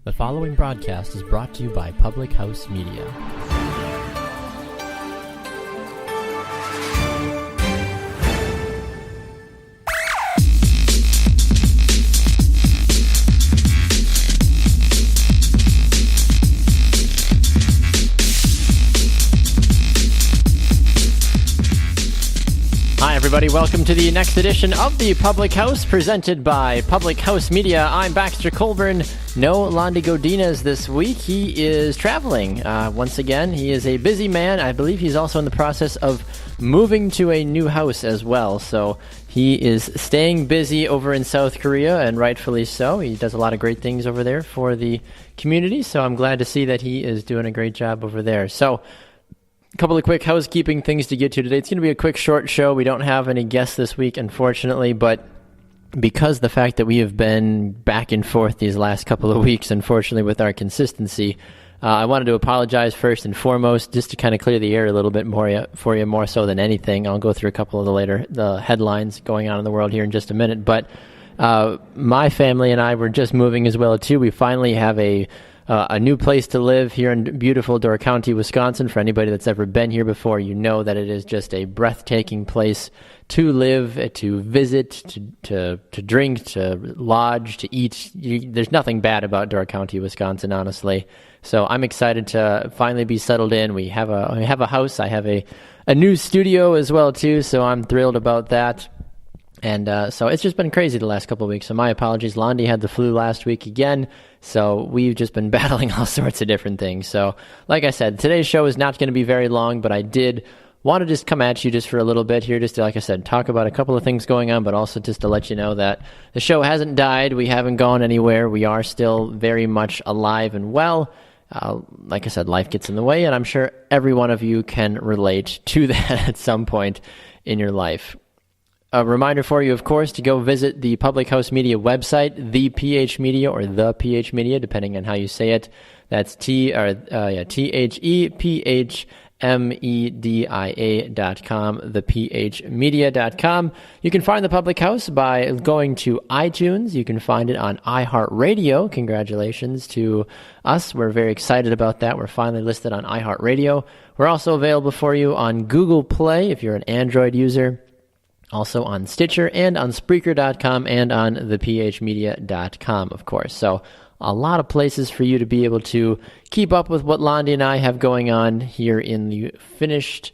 The following broadcast is brought to you by Public House Media. Hi everybody, welcome to the next edition of the Public House, presented by Public House Media. I'm Baxter Colburn. No Landy Godinez this week. He is traveling once again. He is a busy man. I believe he's also in the process of moving to a new house as well. So he is staying busy over in South Korea, and rightfully so. He does a lot of great things over there for the community, so I'm glad to see that he is doing a great job over there. So a couple of quick housekeeping things to get to today. It's going to be a quick, short show. We don't have any guests this week, unfortunately, but because the fact that we have been back and forth these last couple of weeks, unfortunately, with our consistency, I wanted to apologize first and foremost, just to kind of clear the air a little bit more for you, more so than anything. I'll go through a couple of the headlines going on in the world here in just a minute, but my family and I were just moving as well, too. We finally have a new place to live here in beautiful Door County, Wisconsin. For anybody that's ever been here before, you know that it is just a breathtaking place to live, to visit, to drink, to lodge, to eat. There's nothing bad about Door County, Wisconsin, honestly. So I'm excited to finally be settled in. We have a house. I have a new studio as well, too, so I'm thrilled about that. And so it's just been crazy the last couple of weeks. So my apologies. Landy had the flu last week again. So we've just been battling all sorts of different things. So like I said, today's show is not going to be very long, but I did want to just come at you just for a little bit here, just to, like I said, talk about a couple of things going on, but also just to let you know that the show hasn't died. We haven't gone anywhere. We are still very much alive and well. Like I said, life gets in the way, and I'm sure every one of you can relate to that at some point in your life. A reminder for you, of course, to go visit the Public House Media website, the PH Media, or the PH Media, depending on how you say it. That's ThePHmedia.com, thePHmedia.com. You can find the Public House by going to iTunes. You can find it on iHeartRadio. Congratulations to us. We're very excited about that. We're finally listed on iHeartRadio. We're also available for you on Google Play if you're an Android user. Also on Stitcher and on Spreaker.com and on thePHmedia.com, of course. So a lot of places for you to be able to keep up with what Landy and I have going on here in the finished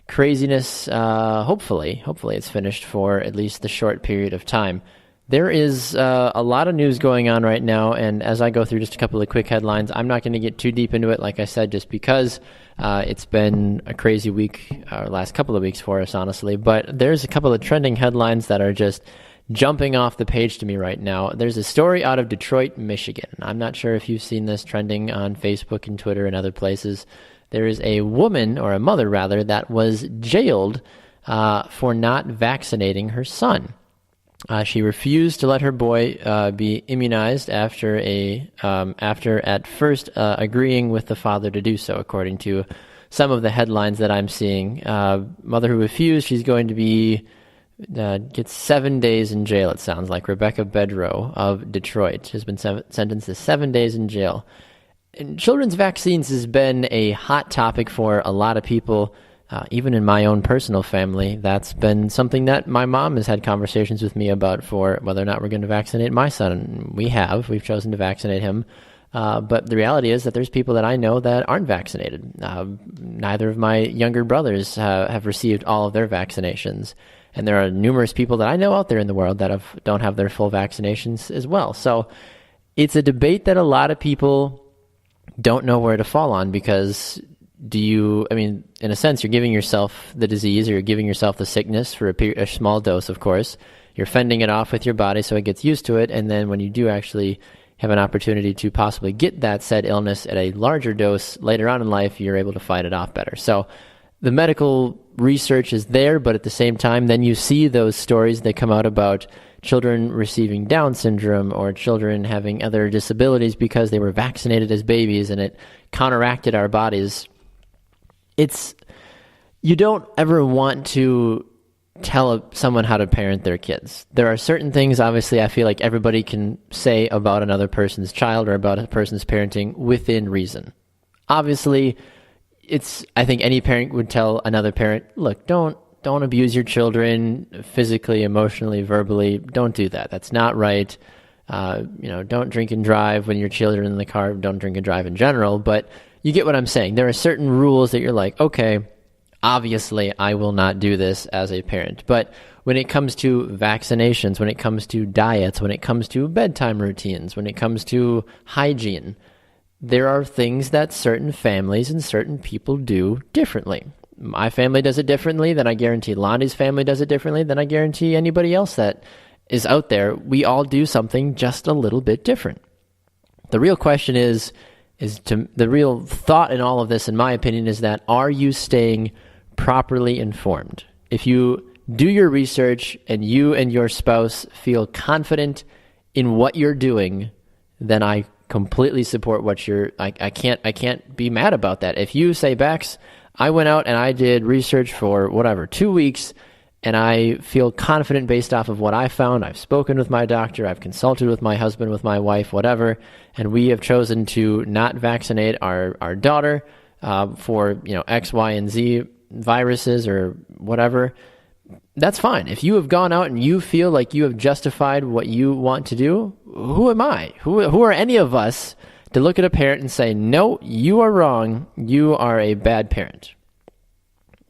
craziness. Hopefully it's finished for at least the short period of time. There is a lot of news going on right now, and as I go through just a couple of quick headlines, I'm not going to get too deep into it, like I said, just because it's been a crazy week, last couple of weeks for us, honestly. But there's a couple of trending headlines that are just jumping off the page to me right now. There's a story out of Detroit, Michigan. I'm not sure if you've seen this trending on Facebook and Twitter and other places. There is a woman, or a mother rather, that was jailed for not vaccinating her son. She refused to let her boy be immunized after at first agreeing with the father to do so, according to some of the headlines that I'm seeing. Mother who refused, she's going to be gets 7 days in jail, it sounds like. Rebecca Bedrow of Detroit has been sentenced to 7 days in jail. And children's vaccines has been a hot topic for a lot of people. Even in my own personal family, that's been something that my mom has had conversations with me about for whether or not we're going to vaccinate my son. We've chosen to vaccinate him. But the reality is that there's people that I know that aren't vaccinated. Neither of my younger brothers have received all of their vaccinations. And there are numerous people that I know out there in the world that don't have their full vaccinations as well. So it's a debate that a lot of people don't know where to fall on, because in a sense, you're giving yourself the disease, or you're giving yourself the sickness for a small dose, of course. You're fending it off with your body so it gets used to it, and then when you do actually have an opportunity to possibly get that said illness at a larger dose later on in life, you're able to fight it off better. So the medical research is there, but at the same time, then you see those stories that come out about children receiving Down syndrome or children having other disabilities because they were vaccinated as babies and it counteracted our bodies. You don't ever want to someone how to parent their kids. There are certain things, obviously, I feel like everybody can say about another person's child or about a person's parenting within reason. Obviously, I think any parent would tell another parent, look, don't abuse your children physically, emotionally, verbally. Don't do that. That's not right. Don't drink and drive when your children are in the car. Don't drink and drive in general. But you get what I'm saying. There are certain rules that you're like, okay, obviously I will not do this as a parent. But when it comes to vaccinations, when it comes to diets, when it comes to bedtime routines, when it comes to hygiene, there are things that certain families and certain people do differently. My family does it differently, then I guarantee Landy's family does it differently, then I guarantee anybody else that is out there. We all do something just a little bit different. The real question the real thought in all of this, in my opinion, is that are you staying properly informed? If you do your research and you and your spouse feel confident in what you're doing, then I completely support what I can't be mad about that. If you say, Bax, I went out and I did research for 2 weeks, and I feel confident based off of what I found. I've spoken with my doctor, I've consulted with my husband, with my wife, whatever, and we have chosen to not vaccinate our daughter for X, Y, and Z viruses or whatever. That's fine. If you have gone out and you feel like you have justified what you want to do, who am I? Who are any of us to look at a parent and say, no, you are wrong, you are a bad parent?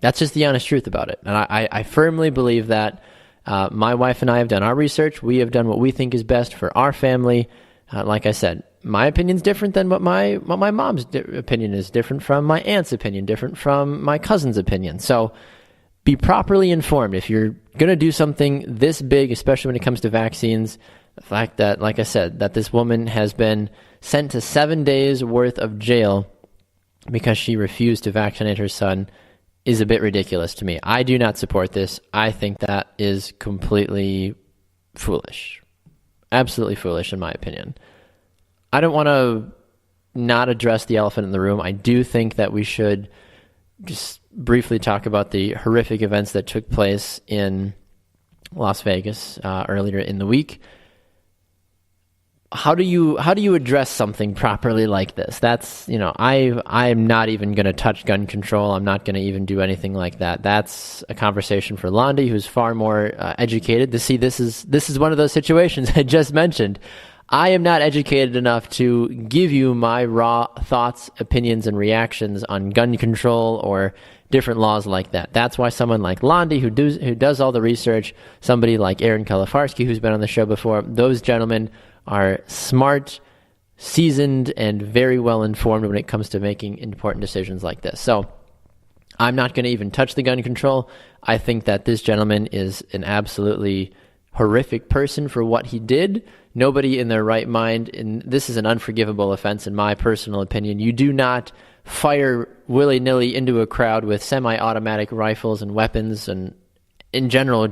That's just the honest truth about it. And I firmly believe that my wife and I have done our research. We have done what we think is best for our family. Like I said, my opinion is different than what my mom's opinion is, different from my aunt's opinion, different from my cousin's opinion. So be properly informed. If you're going to do something this big, especially when it comes to vaccines, the fact that, like I said, that this woman has been sent to 7 days worth of jail because she refused to vaccinate her son is a bit ridiculous to me. I do not support this. I think that is completely foolish. Absolutely foolish, in my opinion. I don't want to not address the elephant in the room. I do think that we should just briefly talk about the horrific events that took place in Las Vegas earlier in the week. How do you address something properly like this? That's, I'm not even going to touch gun control. I'm not going to even do anything like that. That's a conversation for Landy, who's far more educated to see. This is one of those situations I just mentioned. I am not educated enough to give you my raw thoughts, opinions, and reactions on gun control or different laws like that. That's why someone like Landy, who does all the research, somebody like Aaron Kalafarsky, who's been on the show before, those gentlemen are smart, seasoned, and very well informed when it comes to making important decisions like this. So I'm not going to even touch the gun control. I think that this gentleman is an absolutely horrific person for what he did. Nobody in their right mind, and this is an unforgivable offense in my personal opinion. You do not fire willy-nilly into a crowd with semi-automatic rifles and weapons, and in general,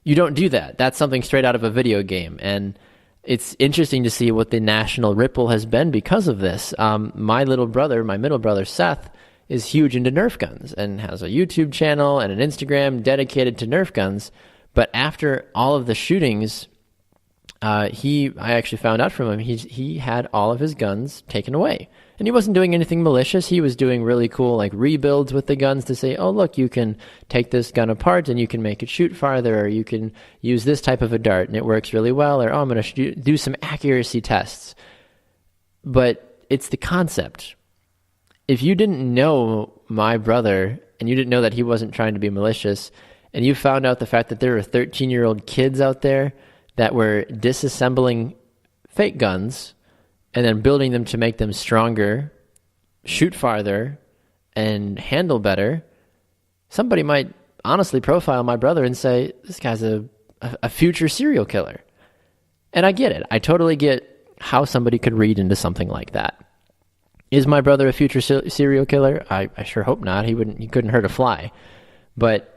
you don't do that. That's something straight out of a video game, and it's interesting to see what the national ripple has been because of this. My middle brother Seth, is huge into Nerf guns and has a YouTube channel and an Instagram dedicated to Nerf guns. But after all of the shootings, I actually found out from him, he had all of his guns taken away. And he wasn't doing anything malicious. He was doing really cool rebuilds with the guns to say, oh, look, you can take this gun apart and you can make it shoot farther, or you can use this type of a dart and it works really well, or I'm going to do some accuracy tests. But it's the concept. If you didn't know my brother and you didn't know that he wasn't trying to be malicious, and you found out the fact that there were 13-year-old kids out there that were disassembling fake guns and then building them to make them stronger, shoot farther, and handle better, somebody might honestly profile my brother and say, this guy's a future serial killer. And I get it. I totally get how somebody could read into something like that. Is my brother a future serial killer? I sure hope not. He couldn't hurt a fly. But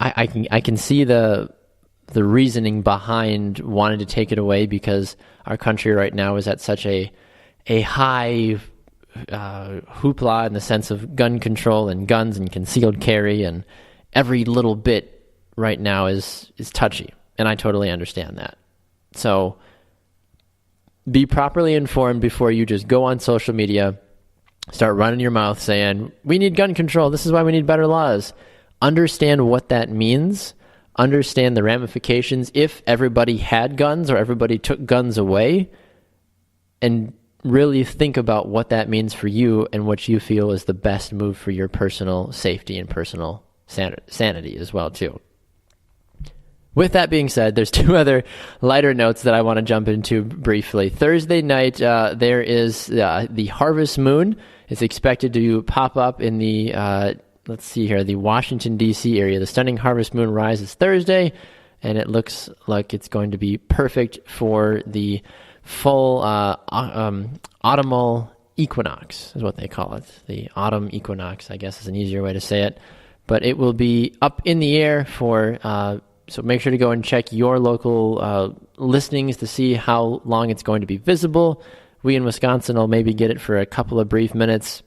I can see the reasoning behind wanting to take it away, because our country right now is at such a high hoopla in the sense of gun control and guns and concealed carry, and every little bit right now is touchy, and I totally understand that. So be properly informed before you just go on social media, start running your mouth saying, we need gun control, this is why we need better laws. Understand what that means. Understand the ramifications if everybody had guns or everybody took guns away, and really think about what that means for you and what you feel is the best move for your personal safety and personal sanity as well, too. With that being said, there's two other lighter notes that I want to jump into briefly. Thursday night, there is the harvest moon. It's expected to pop up in the, let's see here, the Washington, D.C. area. The stunning harvest moon rises Thursday, and it looks like it's going to be perfect for the full autumnal equinox, is what they call it. The autumn equinox, I guess, is an easier way to say it. But it will be up in the air for... So make sure to go and check your local listings to see how long it's going to be visible. We in Wisconsin will maybe get it for a couple of brief minutes.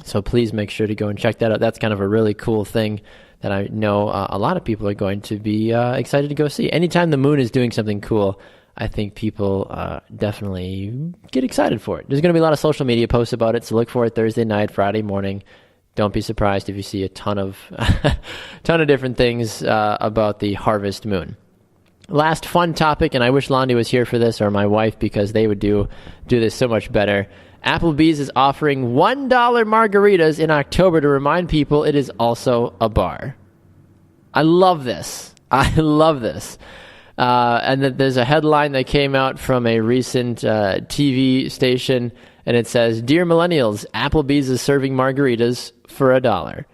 So please make sure to go and check that out. That's kind of a really cool thing that I know a lot of people are going to be excited to go see. Anytime the moon is doing something cool, I think people definitely get excited for it. There's going to be a lot of social media posts about it, so look for it Thursday night, Friday morning. Don't be surprised if you see a ton of different things about the harvest moon. Last fun topic, and I wish Landy was here for this, or my wife, because they would do this so much better. Applebees is offering $1 margaritas in October to remind people it is also a bar. I love this. And that there's a headline that came out from a recent TV station, and it says, "Dear Millennials, Applebee's is serving margaritas for $1."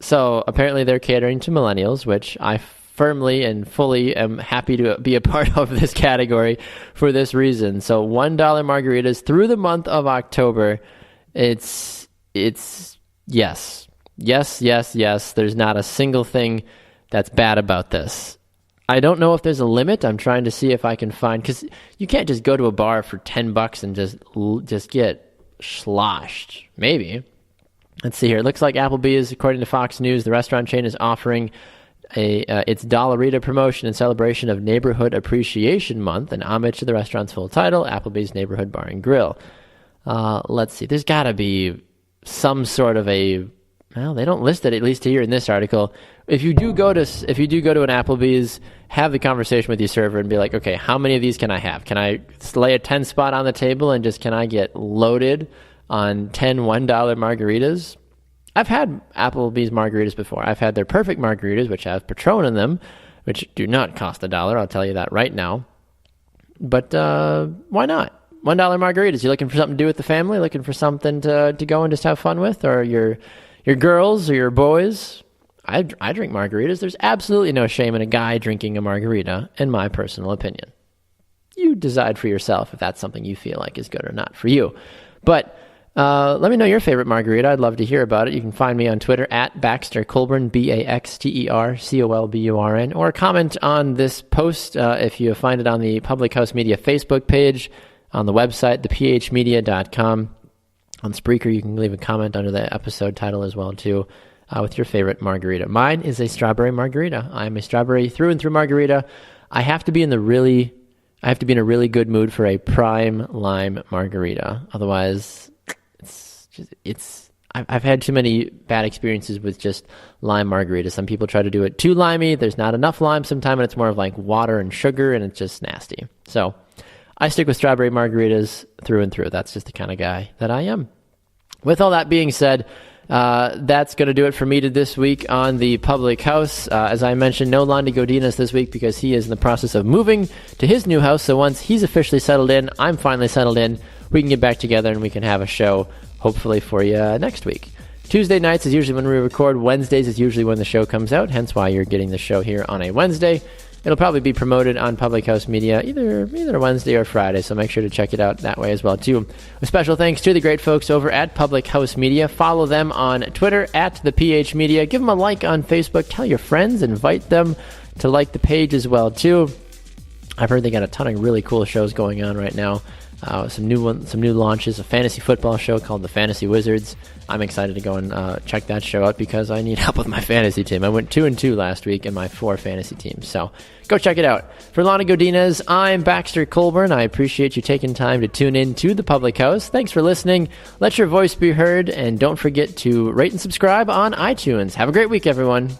So apparently they're catering to millennials, which I firmly and fully am happy to be a part of this category for this reason. So $1 margaritas through the month of October. It's yes. There's not a single thing that's bad about this. I don't know if there's a limit. I'm trying to see if I can find, because you can't just go to a bar for $10 and just get sloshed. Maybe. Let's see here. It looks like Applebee's, according to Fox News, the restaurant chain is offering its Dollarita promotion in celebration of Neighborhood Appreciation Month and homage to the restaurant's full title, Applebee's Neighborhood Bar and Grill. Let's see. There's got to be some sort of well, they don't list it, at least here in this article. If you do go to an Applebee's, have the conversation with your server and be like, okay, how many of these can I have? Can I lay a 10 spot on the table and can I get loaded on 10 $1 margaritas? I've had Applebee's margaritas before. I've had their perfect margaritas, which have Patron in them, which do not cost $1. I'll tell you that right now. But why not? $1 margaritas. You looking for something to do with the family? Looking for something to go and just have fun with? Or your girls or your boys? I drink margaritas. There's absolutely no shame in a guy drinking a margarita, in my personal opinion. You decide for yourself if that's something you feel like is good or not for you. But let me know your favorite margarita. I'd love to hear about it. You can find me on Twitter at Baxter Colburn, BaxterColburn, or comment on this post if you find it on the Public House Media Facebook page, on the website, thephmedia.com. On Spreaker, you can leave a comment under the episode title as well, too, with your favorite margarita. Mine is a strawberry margarita. I'm a strawberry through and through margarita. I have to be in a really good mood for a prime lime margarita. Otherwise, I've had too many bad experiences with just lime margaritas. Some people try to do it too limey. There's not enough lime sometimes, and it's more of like water and sugar, and it's just nasty. So I stick with strawberry margaritas through and through. That's just the kind of guy that I am. With all that being said, that's going to do it for me this week on the Public House. As I mentioned, no Landy Godinez this week because he is in the process of moving to his new house. So once he's officially settled in, I'm finally settled in, we can get back together and we can have a show hopefully for you next week. Tuesday nights is usually when we record. Wednesdays is usually when the show comes out, hence why you're getting the show here on a Wednesday. It'll probably be promoted on Public House Media either Wednesday or Friday, so make sure to check it out that way as well, too. A special thanks to the great folks over at Public House Media. Follow them on Twitter at the PH Media. Give them a like on Facebook. Tell your friends. Invite them to like the page as well, too. I've heard they got a ton of really cool shows going on right now. some new launches, a fantasy football show called The Fantasy Wizards. I'm excited to go and check that show out because I need help with my fantasy team. I went 2-2 last week in my 4 fantasy teams, so go check it out. For Landy Godinez, I'm Baxter Colburn. I appreciate you taking time to tune in to the Public House. Thanks for listening. Let your voice be heard, and don't forget to rate and subscribe on iTunes. Have a great week, everyone.